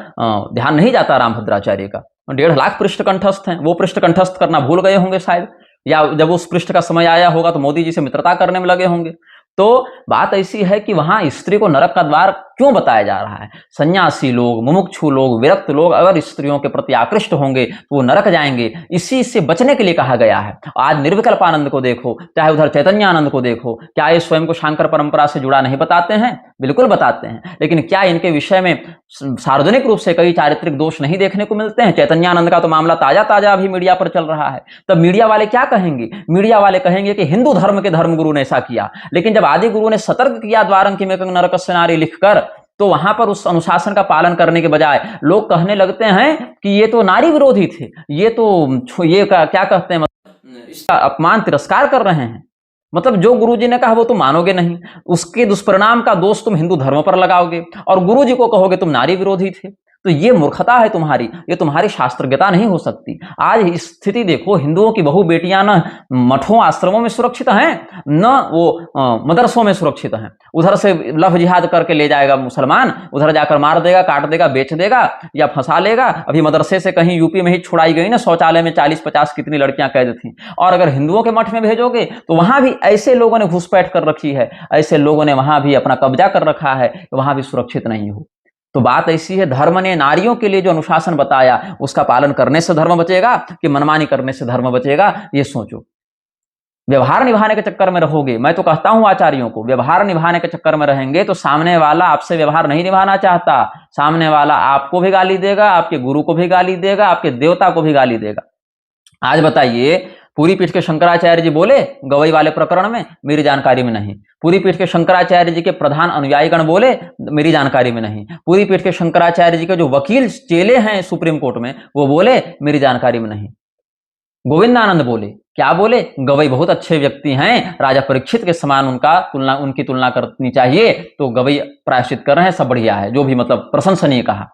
ध्यान नहीं जाता रामभद्राचार्य का। 1.5 लाख पृष्ठ कंठस्थ हैं, वो पृष्ठ कंठस्थ करना भूल गए होंगे शायद, या जब उस पृष्ठ का समय आया होगा तो मोदी जी से मित्रता करने में लगे होंगे। तो बात ऐसी है कि वहां स्त्री को नरक का द्वार क्यों बताया जा रहा है? सन्यासी लोग, मुमुक्षु लोग, विरक्त लोग अगर स्त्रियों के प्रति आकृष्ट होंगे तो वो नरक जाएंगे। इसी से बचने के लिए कहा गया है। आज निर्विकल्पानंद को देखो, चाहे उधर चैतन्यानंद को देखो, क्या ये स्वयं को शांकर परंपरा से जुड़ा नहीं बताते हैं? बिल्कुल बताते हैं। लेकिन क्या इनके विषय में सार्वजनिक रूप से कई चारित्रिक दोष नहीं देखने को मिलते हैं? चैतन्यानंद का तो मामला ताजा ताजा अभी मीडिया पर चल रहा है। तब मीडिया वाले क्या कहेंगे? मीडिया वाले कहेंगे कि हिंदू धर्म के धर्मगुरु ने ऐसा किया। लेकिन जब आदि गुरु ने सतर्क किया द्वारंकिमेकं नरकस्य नारी लिखकर, तो वहां पर उस अनुशासन का पालन करने के बजाय लोग कहने लगते हैं कि ये तो नारी विरोधी थे, ये क्या कहते हैं, इसका अपमान तिरस्कार कर रहे हैं। मतलब जो गुरुजी ने कहा वो तुम मानोगे नहीं, उसके दुष्परिणाम का दोष तुम हिंदू धर्म पर लगाओगे और गुरुजी को कहोगे तुम नारी विरोधी थे। तो ये मूर्खता है तुम्हारी, ये तुम्हारी शास्त्रज्ञता नहीं हो सकती। आज स्थिति देखो, हिंदुओं की बहु बेटियां न मठों आश्रमों में सुरक्षित हैं, न वो मदरसों में सुरक्षित हैं। उधर से लव जिहाद करके ले जाएगा मुसलमान, उधर जाकर मार देगा, काट देगा, बेच देगा या फंसा लेगा। अभी मदरसे से कहीं यूपी में ही छुड़ाई गई ना, शौचालय में 40-50 कितनी लड़कियां कैद थी। और अगर हिंदुओं के मठ में भेजोगे तो वहां भी ऐसे लोगों ने घुसपैठ कर रखी है, ऐसे लोगों ने वहां भी अपना कब्जा कर रखा है, वहां भी सुरक्षित नहीं हो। तो बात ऐसी है, धर्म ने नारियों के लिए जो अनुशासन बताया उसका पालन करने से धर्म बचेगा कि मनमानी करने से धर्म बचेगा, ये सोचो। व्यवहार निभाने के चक्कर में रहोगे, मैं तो कहता हूं आचार्यों को, व्यवहार निभाने के चक्कर में रहेंगे तो सामने वाला आपसे व्यवहार नहीं निभाना चाहता, सामने वाला आपको भी गाली देगा, आपके गुरु को भी गाली देगा, आपके देवता को भी गाली देगा। आज बताइए, पूरी पीठ के शंकराचार्य जी बोले गवई वाले प्रकरण में? मेरी जानकारी में नहीं। पूरी पीठ के शंकराचार्य जी के प्रधान अनुयायीगण बोले? मेरी जानकारी में नहीं। पूरी पीठ के शंकराचार्य जी के जो वकील चेले हैं सुप्रीम कोर्ट में, वो बोले? मेरी जानकारी में नहीं। गोविंदानंद बोले, क्या बोले? गवई बहुत अच्छे व्यक्ति हैं, राजा परीक्षित के समान उनकी तुलना करनी चाहिए, तो गवई प्रायश्चित कर रहे हैं, सब बढ़िया है, जो भी मतलब प्रशंसनीय कहा।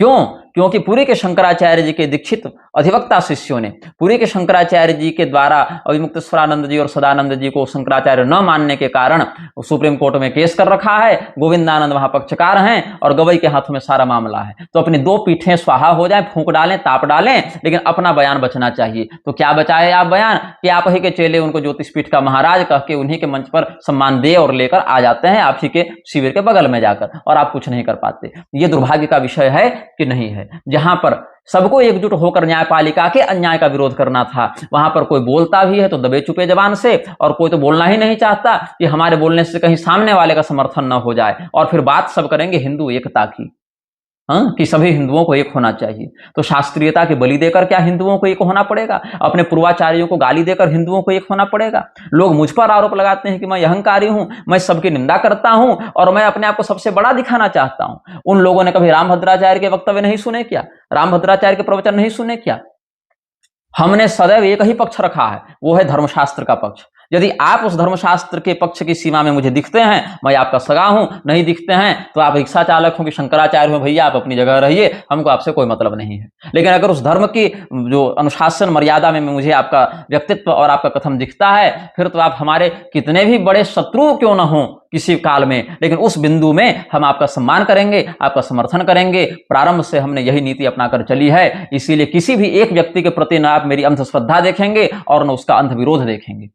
क्यों? क्योंकि पुरी के शंकराचार्य जी के दीक्षित अधिवक्ता शिष्यों ने पुरी के शंकराचार्य जी के द्वारा अभिमुक्तेश्वरानंद जी और सदानंद जी को शंकराचार्य न मानने के कारण सुप्रीम कोर्ट में केस कर रखा है। गोविंदानंद वहां पक्षकार हैं और गवई के हाथों में सारा मामला है। तो अपनी दो पीठें स्वाहा हो जाए, फूंक डालें, ताप डालें, लेकिन अपना बयान बचना चाहिए। तो क्या बचाए आप बयान कि आप ही के चेले उनको ज्योतिष पीठ का महाराज कह के उन्हीं के मंच पर सम्मान दे और लेकर आ जाते हैं आप ही के शिविर के बगल में जाकर, और आप कुछ नहीं कर पाते। ये दुर्भाग्य का विषय है कि नहीं है? जहां पर सबको एकजुट होकर न्यायपालिका के अन्याय का विरोध करना था, वहां पर कोई बोलता भी है तो दबे चुपे जबान से, और कोई तो बोलना ही नहीं चाहता कि हमारे बोलने से कहीं सामने वाले का समर्थन न हो जाए, और फिर बात सब करेंगे हिंदू एकता की, कि सभी हिंदुओं को एक होना चाहिए। तो शास्त्रीयता की बलि देकर क्या हिंदुओं को एक होना पड़ेगा? अपने पूर्वाचार्यों को गाली देकर हिंदुओं को एक होना पड़ेगा? लोग मुझ पर आरोप लगाते हैं कि मैं अहंकारी हूं, मैं सबकी निंदा करता हूं और मैं अपने आप को सबसे बड़ा दिखाना चाहता हूं। उन लोगों ने कभी रामभद्राचार्य के वक्तव्य नहीं सुने क्या? रामभद्राचार्य के प्रवचन नहीं सुने क्या? हमने सदैव एक ही पक्ष रखा है, वो है धर्मशास्त्र का पक्ष। यदि आप उस धर्मशास्त्र के पक्ष की सीमा में मुझे दिखते हैं, मैं आपका सगा हूं, नहीं दिखते हैं तो आप रिक्शा चालक हो कि शंकराचार्य हो, भैया आप अपनी जगह रहिए, हमको आपसे कोई मतलब नहीं है। लेकिन अगर उस धर्म की जो अनुशासन मर्यादा में मुझे आपका व्यक्तित्व और आपका कथन दिखता है, फिर तो आप हमारे कितने भी बड़े शत्रु क्यों न हो किसी काल में, लेकिन उस बिंदु में हम आपका सम्मान करेंगे, आपका समर्थन करेंगे। प्रारंभ से हमने यही नीति अपनाकर चली है, इसीलिए किसी भी एक व्यक्ति के प्रति न आप मेरी अंधश्रद्धा देखेंगे और न उसका अंध विरोध देखेंगे।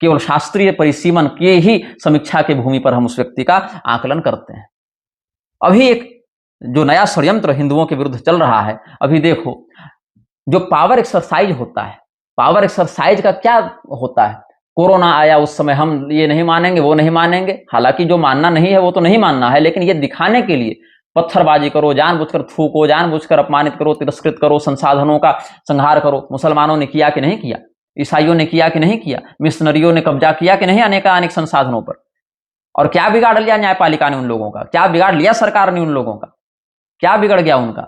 केवल शास्त्रीय परिसीमन की ही समीक्षा की भूमि पर हम उस व्यक्ति का आकलन करते हैं। अभी एक जो नया षड्यंत्र हिंदुओं के विरुद्ध चल रहा है, अभी देखो, जो पावर एक्सरसाइज होता है, पावर एक्सरसाइज का क्या होता है? कोरोना आया उस समय हम ये नहीं मानेंगे, वो नहीं मानेंगे, हालांकि जो मानना नहीं है वो तो नहीं मानना है, लेकिन ये दिखाने के लिए पत्थरबाजी करो, जानबूझकर थूको, जानबूझकर अपमानित करो, तिरस्कृत करो, संसाधनों का संहार करो। मुसलमानों ने किया कि नहीं किया? ईसाइयों ने किया कि नहीं किया? मिशनरियों ने कब्जा किया कि नहीं अनेक संसाधनों पर? और क्या बिगाड़ लिया न्यायपालिका ने उन लोगों का? क्या बिगाड़ लिया सरकार ने उन लोगों का? क्या बिगड़ गया उनका?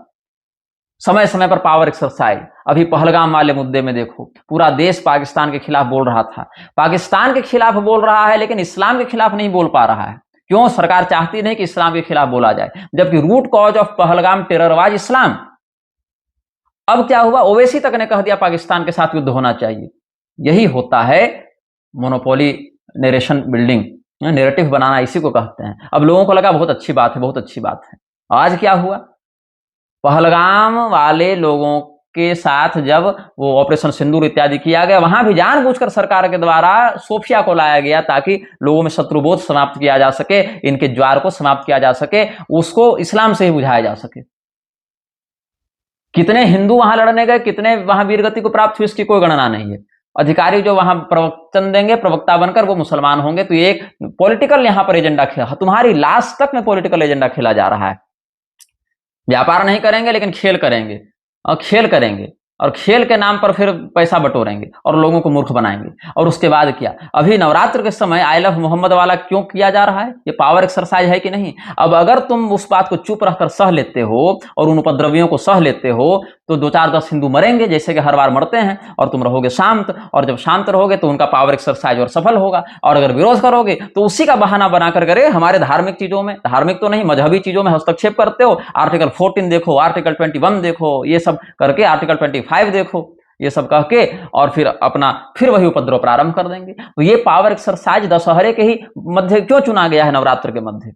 समय समय पर पावर एक्सरसाइज। अभी पहलगाम वाले मुद्दे में देखो, पूरा देश पाकिस्तान के खिलाफ बोल रहा था, पाकिस्तान के खिलाफ बोल रहा है, लेकिन इस्लाम के खिलाफ नहीं बोल पा रहा है। क्यों? सरकार चाहती नहीं कि इस्लाम के खिलाफ बोला जाए, जबकि root cause of Pahalgam terror was Islam. अब क्या हुआ? ओवैसी तक ने कह दिया पाकिस्तान के साथ युद्ध होना चाहिए। यही होता है मोनोपोली नरेशन बिल्डिंग, नैरेटिव बनाना, इसी को कहते हैं। अब लोगों को लगा बहुत अच्छी बात है, बहुत अच्छी बात है। आज क्या हुआ? पहलगाम वाले लोगों के साथ जब वो ऑपरेशन सिंदूर इत्यादि किया गया, वहां भी जानबूझकर सरकार के द्वारा सोफिया को लाया गया ताकि लोगों में शत्रुबोध समाप्त किया जा सके, इनके ज्वार को समाप्त किया जा सके, उसको इस्लाम से ही बुझाया जा सके। कितने हिंदू वहां लड़ने गए, कितने वहां वीरगति को प्राप्त हुई, इसकी कोई गणना नहीं है। अधिकारी जो वहां प्रवचन देंगे, प्रवक्ता बनकर, वो मुसलमान होंगे। तो एक पॉलिटिकल यहां पर एजेंडा खेला, तुम्हारी लास्ट तक में पॉलिटिकल एजेंडा खेला जा रहा है। व्यापार नहीं करेंगे लेकिन खेल करेंगे, और खेल करेंगे, और खेल के नाम पर फिर पैसा बटोरेंगे और लोगों को मूर्ख बनाएंगे। और उसके बाद क्या? अभी नवरात्र के समय आई लव मोहम्मद वाला क्यों किया जा रहा है? ये पावर एक्सरसाइज है कि नहीं? अब अगर तुम उस बात को चुप रहकर सह लेते हो और उन उपद्रवियों को सह लेते हो, तो 2-4-10 हिंदू मरेंगे जैसे कि हर बार मरते हैं, और तुम रहोगे शांत, और जब शांत रहोगे तो उनका पावर एक्सरसाइज और सफल होगा। और अगर विरोध करोगे तो उसी का बहाना बनाकर करे हमारे धार्मिक चीजों में, धार्मिक तो नहीं मजहबी चीजों में हस्तक्षेप करते हो, आर्टिकल 14 देखो, आर्टिकल 21 देखो, ये सब करके आर्टिकल 25 देखो, ये सब कह के और फिर वही उपद्रव प्रारंभ कर देंगे। तो ये पावर एक्सरसाइज दशहरे के ही मध्य क्यों चुना गया है, नवरात्र के मध्य?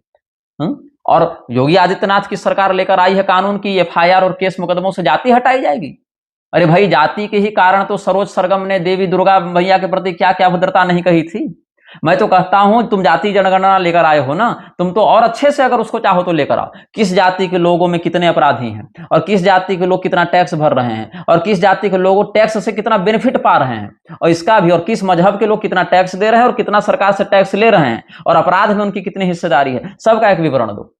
और योगी आदित्यनाथ की सरकार लेकर आई है कानून की एफआईआर और केस मुकदमों से जाति हटाई जाएगी। अरे भाई, जाति के ही कारण तो सरोज सरगम ने देवी दुर्गा मैया के प्रति क्या क्या भद्रता नहीं कही थी। मैं तो कहता हूं तुम जाति जनगणना लेकर आए हो ना, तुम तो और अच्छे से अगर उसको चाहो तो लेकर आओ, किस जाति के लोगों में कितने अपराधी हैं, और किस जाति के लोग कितना टैक्स भर रहे हैं, और किस जाति के लोग टैक्स से कितना बेनिफिट पा रहे हैं, और इसका भी, और किस मजहब के लोग कितना टैक्स दे रहे हैं और कितना सरकार से टैक्स ले रहे हैं, और अपराध में उनकी कितनी हिस्सेदारी है, सबका एक विवरण दो।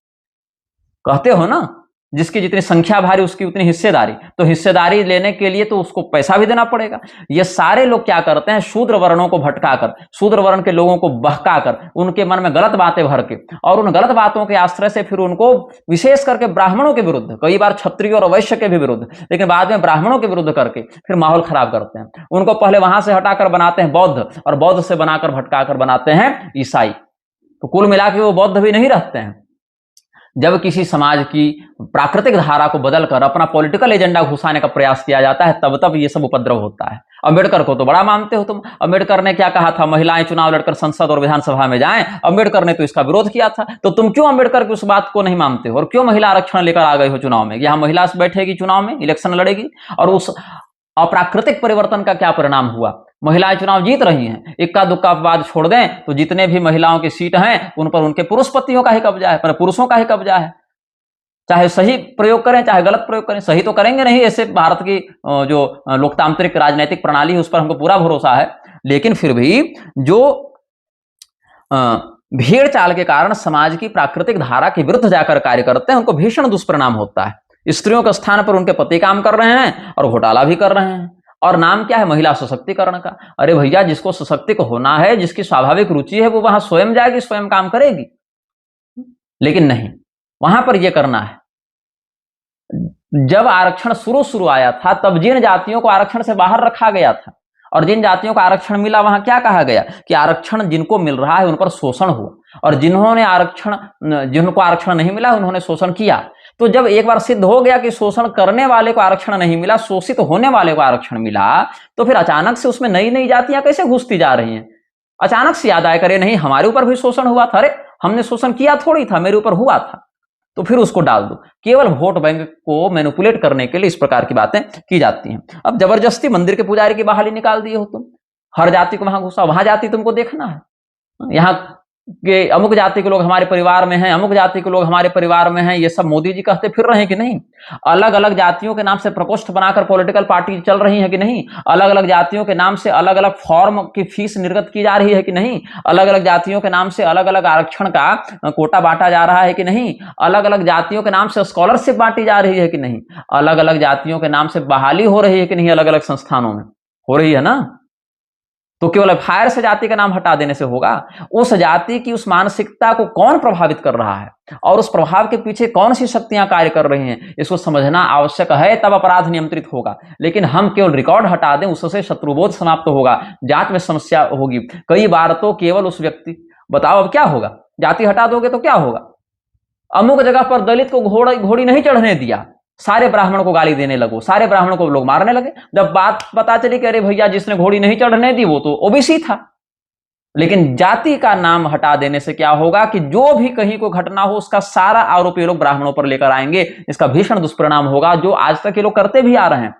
कहते हो ना, जिसकी जितनी संख्या भारी उसकी उतनी हिस्सेदारी, तो हिस्सेदारी लेने के लिए तो उसको पैसा भी देना पड़ेगा। ये सारे लोग क्या करते हैं, शूद्र वर्णों को भटकाकर, शूद्र वर्ण के लोगों को बहकाकर, उनके मन में गलत बातें भर के, और उन गलत बातों के आश्रय से फिर उनको विशेष करके ब्राह्मणों के विरुद्ध, कई बार क्षत्रिय और वैश्य के भी विरुद्ध, लेकिन बाद में ब्राह्मणों के विरुद्ध करके फिर माहौल खराब करते हैं। उनको पहले वहां से हटाकर बनाते हैं बौद्ध, और बौद्ध से बनाकर भटकाकर बनाते हैं ईसाई। तो कुल मिला के वो बौद्ध भी नहीं रहते हैं। जब किसी समाज की प्राकृतिक धारा को बदलकर अपना पॉलिटिकल एजेंडा घुसाने का प्रयास किया जाता है, तब तब ये सब उपद्रव होता है। अम्बेडकर को तो बड़ा मानते हो तुम। अम्बेडकर ने क्या कहा था, महिलाएं चुनाव लड़कर संसद और विधानसभा में जाएं। अम्बेडकर ने तो इसका विरोध किया था। तो तुम क्यों अम्बेडकर की उस बात को नहीं मानते हो, और क्यों महिला आरक्षण लेकर आ गए हो चुनाव में? यहाँ महिला बैठेगी चुनाव में, इलेक्शन लड़ेगी, और उस अप्राकृतिक परिवर्तन का क्या परिणाम हुआ? महिलाएं चुनाव जीत रही हैं। इक्का दुक्का अपवाद छोड़ दें तो जितने भी महिलाओं की सीट हैं उन पर उनके पुरुष पतियों का ही कब्जा है, पर पुरुषों का ही कब्जा है। चाहे सही प्रयोग करें चाहे गलत प्रयोग करें, सही तो करेंगे नहीं, ऐसे भारत की जो लोकतांत्रिक राजनीतिक प्रणाली है उस पर हमको पूरा भरोसा है। लेकिन फिर भी जो भीड़ चाल के कारण समाज की प्राकृतिक धारा के विरुद्ध जाकर कार्य करते हैं, उनको भीषण दुष्परिणाम होता है। स्त्रियों के स्थान पर उनके पति काम कर रहे हैं और घोटाला भी कर रहे हैं, और नाम क्या है, महिला सशक्तिकरण का। अरे भैया, जिसको सशक्तिक होना है, जिसकी स्वाभाविक रुचि है, वो वहां स्वयं जाएगी, स्वयं काम करेगी। लेकिन नहीं, वहां पर यह करना है। जब आरक्षण शुरू आया था तब जिन जातियों को आरक्षण से बाहर रखा गया था और जिन जातियों को आरक्षण मिला, वहां क्या कहा गया कि आरक्षण जिनको मिल रहा है उन पर शोषण हुआ, और जिनको आरक्षण नहीं मिला उन्होंने शोषण किया। तो जब एक बार सिद्ध हो गया कि शोषण करने वाले को आरक्षण नहीं मिला, शोषित होने वाले को आरक्षण मिला, तो फिर अचानक से उसमें नई नई जातियां कैसे घुसती जा रही हैं? अचानक से याद आया करे, नहीं हमारे ऊपर भी शोषण हुआ था, अरे हमने शोषण किया थोड़ी था, मेरे ऊपर हुआ था, तो फिर उसको डाल दो। केवल वोट बैंक को मैनिपुलेट करने के लिए इस प्रकार की बातें की जाती हैं। अब जबरदस्ती मंदिर के पुजारी की बहाली निकाल दिए हो तुम, हर जाति को वहां घुसा, वहां जाति तुमको देखना है। यहाँ कि अमुक जाति के लोग हमारे परिवार में हैं, अमुक जाति के लोग हमारे परिवार में हैं, ये सब मोदी जी कहते फिर रहे हैं कि नहीं? अलग अलग जातियों के नाम से प्रकोष्ठ बनाकर पॉलिटिकल पार्टी चल रही है कि नहीं? अलग अलग जातियों के नाम से अलग अलग फॉर्म की फीस निर्गत की जा रही है कि नहीं? अलग अलग जातियों के नाम से अलग अलग आरक्षण का कोटा बांटा जा रहा है कि नहीं? अलग अलग जातियों के नाम से स्कॉलरशिप बांटी जा रही है कि नहीं? अलग अलग जातियों के नाम से बहाली हो रही है कि नहीं? अलग अलग संस्थानों में हो रही है ना? तो केवल एफआईआर से जाति का नाम हटा देने से होगा? उस जाति की उस मानसिकता को कौन प्रभावित कर रहा है और उस प्रभाव के पीछे कौन सी शक्तियां कार्य कर रही हैं, इसको समझना आवश्यक है, तब अपराध नियंत्रित होगा। लेकिन हम केवल रिकॉर्ड हटा दें, उससे शत्रुबोध समाप्त होगा, जांच में समस्या होगी। कई बार तो केवल उस व्यक्ति, बताओ अब क्या होगा? जाति हटा दोगे तो क्या होगा? अमुक जगह पर दलित को घोड़ी नहीं चढ़ने दिया, सारे ब्राह्मण को गाली देने लगो, सारे ब्राह्मणों को लोग मारने लगे। जब बात पता चली कि अरे भैया जिसने घोड़ी नहीं चढ़ने दी वो तो ओबीसी था। लेकिन जाति का नाम हटा देने से क्या होगा कि जो भी कहीं को घटना हो उसका सारा आरोप ये लोग ब्राह्मणों पर लेकर आएंगे। इसका भीषण दुष्परिणाम होगा, जो आज तक ये लोग करते भी आ रहे हैं।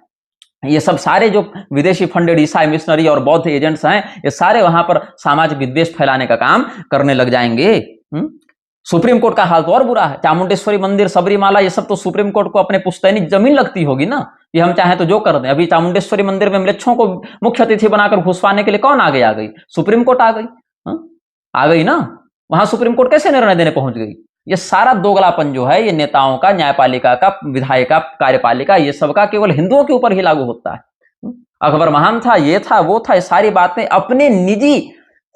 ये सब सारे जो विदेशी फंडेड ईसाई मिशनरी और बौद्ध एजेंट्स हैं, ये सारे वहां पर सामाजिक विद्वेष फैलाने का काम करने लग जाएंगे। सुप्रीम कोर्ट का हाल तो और बुरा है। चामुंडेश्वरी मंदिर, सबरीमाला, ये सब तो सुप्रीम कोर्ट को अपने पुश्तैनी जमीन लगती होगी ना, कि हम चाहें तो जो कर दें। अभी चामुंडेश्वरी मंदिर में म्लेच्छों को मुख्य अतिथि बनाकर घुसवाने के लिए कौन आगे आ गई? सुप्रीम कोर्ट आ गई। आ गई ना, वहां सुप्रीम कोर्ट कैसे निर्णय देने पहुंच गई? ये सारा दोगलापन जो है, ये नेताओं का, न्यायपालिका का, विधायिका, कार्यपालिका, ये सबका केवल हिंदुओं के ऊपर ही लागू होता है। अकबर महान था, ये था, वो था, ये सारी बातें अपने निजी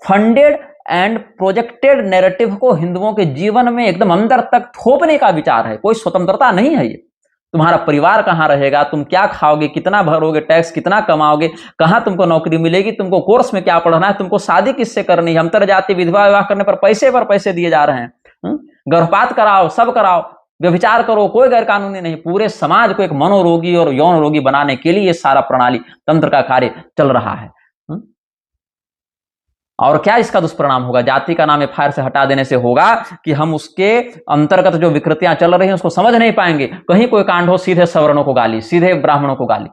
फंडेड एंड प्रोजेक्टेड नैरेटिव को हिंदुओं के जीवन में एकदम अंदर तक थोपने का विचार है। कोई स्वतंत्रता नहीं है ये। तुम्हारा परिवार कहाँ रहेगा, तुम क्या खाओगे, कितना भरोगे टैक्स, कितना कमाओगे, कहाँ तुमको नौकरी मिलेगी, तुमको कोर्स में क्या पढ़ना है, तुमको शादी किससे करनी है। अंतरजातीय विधवा विवाह करने पर पैसे दिए जा रहे हैं। गर्भपात कराओ, सब कराओ, व्यभिचार करो, कोई गैर कानूनी नहीं। पूरे समाज को एक मनोरोगी और यौन रोगी बनाने के लिए ये सारा प्रणाली तंत्र का कार्य चल रहा है। और क्या इसका दुष्परिणाम होगा? जाति का नाम एफआईआर से हटा देने से होगा कि हम उसके अंतर्गत जो विकृतियां चल रही हैं उसको समझ नहीं पाएंगे। कहीं कोई कांड हो, सीधे सवर्णों को गाली, सीधे ब्राह्मणों को गाली।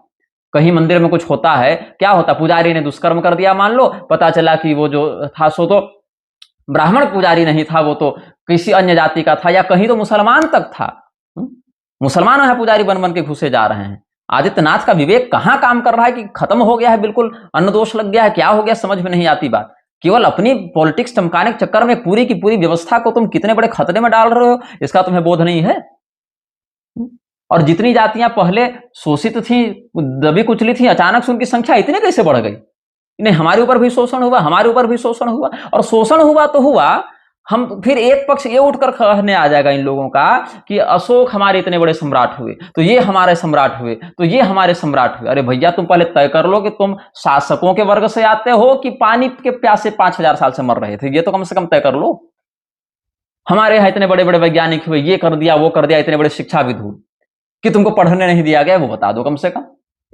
कहीं मंदिर में कुछ होता है, क्या होता, पुजारी ने दुष्कर्म कर दिया मान लो, पता चला कि वो जो था सो तो ब्राह्मण पुजारी नहीं था, वो तो किसी अन्य जाति का था, या कहीं तो मुसलमान तक था। मुसलमान है पुजारी बन बन के घुसे जा रहे हैं। आदित्यनाथ का विवेक कहां काम कर रहा है कि खत्म हो गया है, बिल्कुल अन्न दोष लग गया है, क्या हो गया समझ में नहीं आती बात। केवल अपनी पॉलिटिक्स चमकाने के चक्कर में पूरी की पूरी व्यवस्था को तुम कितने बड़े खतरे में डाल रहे हो, इसका तुम्हें बोध नहीं है। और जितनी जातियां पहले शोषित थी, दबी कुचली थी, अचानक से उनकी संख्या इतने कैसे बढ़ गई? नहीं, हमारे ऊपर भी शोषण हुआ, हमारे ऊपर भी शोषण हुआ, और शोषण हुआ तो हुआ। हम फिर एक पक्ष ये उठकर कहने आ जाएगा इन लोगों का कि अशोक हमारे इतने बड़े सम्राट हुए, तो ये हमारे सम्राट हुए, तो ये हमारे सम्राट हुए। अरे भैया, तुम पहले तय कर लो कि तुम शासकों के वर्ग से आते हो कि पानी के प्यासे 5000 साल से मर रहे थे, ये तो कम से कम तय कर लो। हमारे यहाँ इतने बड़े बड़े वैज्ञानिक हुए, ये कर दिया वो कर दिया, इतने बड़े शिक्षाविद हुए, कि तुमको पढ़ने नहीं दिया गया वो बता दो कम से कम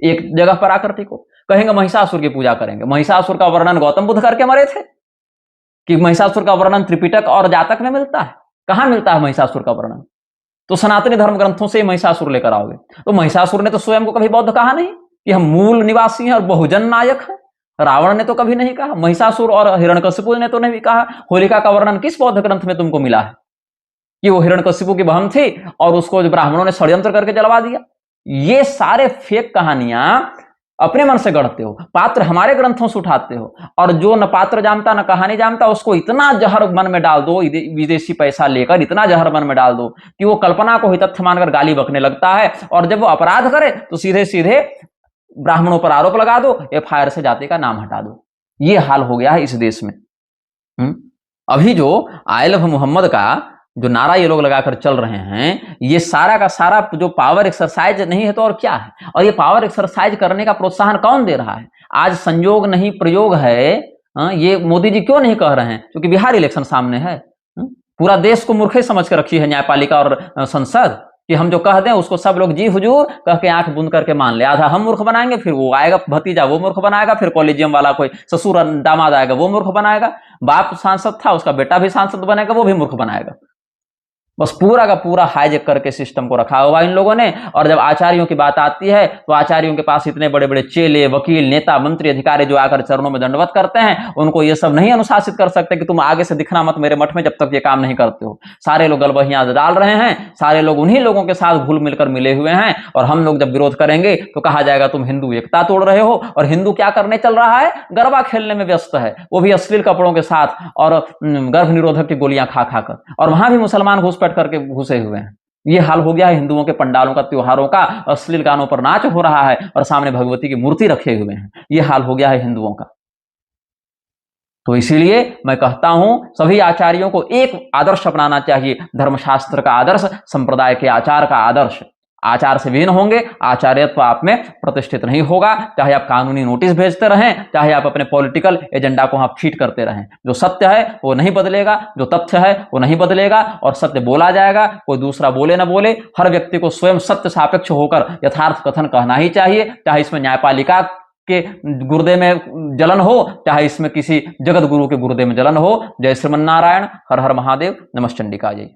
एक जगह पर आकर। को कहेंगे महिषासुर की पूजा करेंगे, महिषासुर का वर्णन गौतम बुद्ध करके मरे थे कि महिषासुर का वर्णन त्रिपिटक और जातक में मिलता है? कहां मिलता है महिषासुर का वर्णन? तो सनातनी धर्म ग्रंथों से महिषासुर लेकर आओगे। तो महिषासुर ने तो स्वयं को कभी बौद्ध कहा नहीं कि हम मूल निवासी हैं और बहुजन नायक हैं। रावण ने तो कभी नहीं कहा, महिषासुर और हिरण्यकशिपु ने तो नहीं कहा। होलिका का वर्णन किस बौद्ध ग्रंथ में तुमको मिला है कि वो हिरण्यकशिपु की बहन थी और उसको ब्राह्मणों ने षड्यंत्र करके जलवा दिया? ये सारे फेक कहानियां अपने मन से गढ़ते हो, पात्र हमारे ग्रंथों से उठाते हो, और जो न पात्र जानता न कहानी जानता उसको इतना जहर मन में डाल दो, विदेशी पैसा लेकर इतना जहर मन में डाल दो कि वो कल्पना को ही तथ्य मानकर गाली बकने लगता है। और जब वो अपराध करे तो सीधे सीधे ब्राह्मणों पर आरोप लगा दो, एफआईआर से जाति का नाम हटा दो। ये हाल हो गया है इस देश में। अभी जो आई लव मोहम्मद का जो नारा ये लोग लगाकर चल रहे हैं, ये सारा का सारा जो पावर एक्सरसाइज नहीं है तो और क्या है? और ये पावर एक्सरसाइज करने का प्रोत्साहन कौन दे रहा है? आज संयोग नहीं प्रयोग है। ये मोदी जी क्यों नहीं कह रहे हैं? क्योंकि बिहार इलेक्शन सामने है। पूरा देश को मूर्ख समझ कर रखी है न्यायपालिका और संसद कि हम जो कह दें उसको सब लोग जी हुजूर कह के आंख बंद करके मान ले। आधा हम मूर्ख बनाएंगे, फिर वो आएगा भतीजा वो मूर्ख बनाएगा, फिर कॉलेजियम वाला कोई ससुर दामाद आएगा वो मूर्ख बनाएगा, बाप सांसद था उसका बेटा भी सांसद बनेगा वो भी मूर्ख बनाएगा। बस पूरा का पूरा हाईजेक करके सिस्टम को रखा हुआ इन लोगों ने। और जब आचार्यों की बात आती है तो आचार्यों के पास इतने बड़े बड़े चेले, वकील, नेता, मंत्री, अधिकारी जो आकर चरणों में दंडवत करते हैं, उनको ये सब नहीं अनुशासित कर सकते कि तुम आगे से दिखना मत मेरे मठ में जब तक ये काम नहीं करते हो। सारे लोग गलबहियां डाल रहे हैं, सारे लोग उन्हीं लोगों के साथ घुल मिलकर मिले हुए हैं। और हम लोग जब विरोध करेंगे तो कहा जाएगा तुम हिंदू एकता तोड़ रहे हो। और हिंदू क्या करने चल रहा है? गरबा खेलने में व्यस्त है, वो भी अश्लील कपड़ों के साथ और गर्भ निरोधक की गोलियां खा खाकर। और वहां भी मुसलमान घुसपैठ करके घुसे हुए हैं। ये हाल हो गया है हिंदुओं के पंडालों का, त्योहारों का, अश्लील गानों पर नाच हो रहा है और सामने भगवती की मूर्ति रखे हुए हैं। ये हाल हो गया है हिंदुओं का। तो इसीलिए मैं कहता हूं सभी आचार्यों को एक आदर्श अपनाना चाहिए, धर्मशास्त्र का आदर्श, संप्रदाय के आचार का आदर्श। आचार से भिन्न होंगे, आचार्यत्व आप में प्रतिष्ठित नहीं होगा। चाहे आप कानूनी नोटिस भेजते रहें, चाहे आप अपने पॉलिटिकल एजेंडा को वहां फीड करते रहें, जो सत्य है वो नहीं बदलेगा, जो तथ्य है वो नहीं बदलेगा। और सत्य बोला जाएगा, कोई दूसरा बोले ना बोले। हर व्यक्ति को स्वयं सत्य सापेक्ष होकर यथार्थ कथन कहना ही चाहिए, चाहे इसमें न्यायपालिका के गुर्दे में जलन हो, चाहे इसमें किसी जगत गुरु के गुर्दे में जलन हो। जय श्रीमन नारायण, हर हर महादेव, नमः चंडिका जय।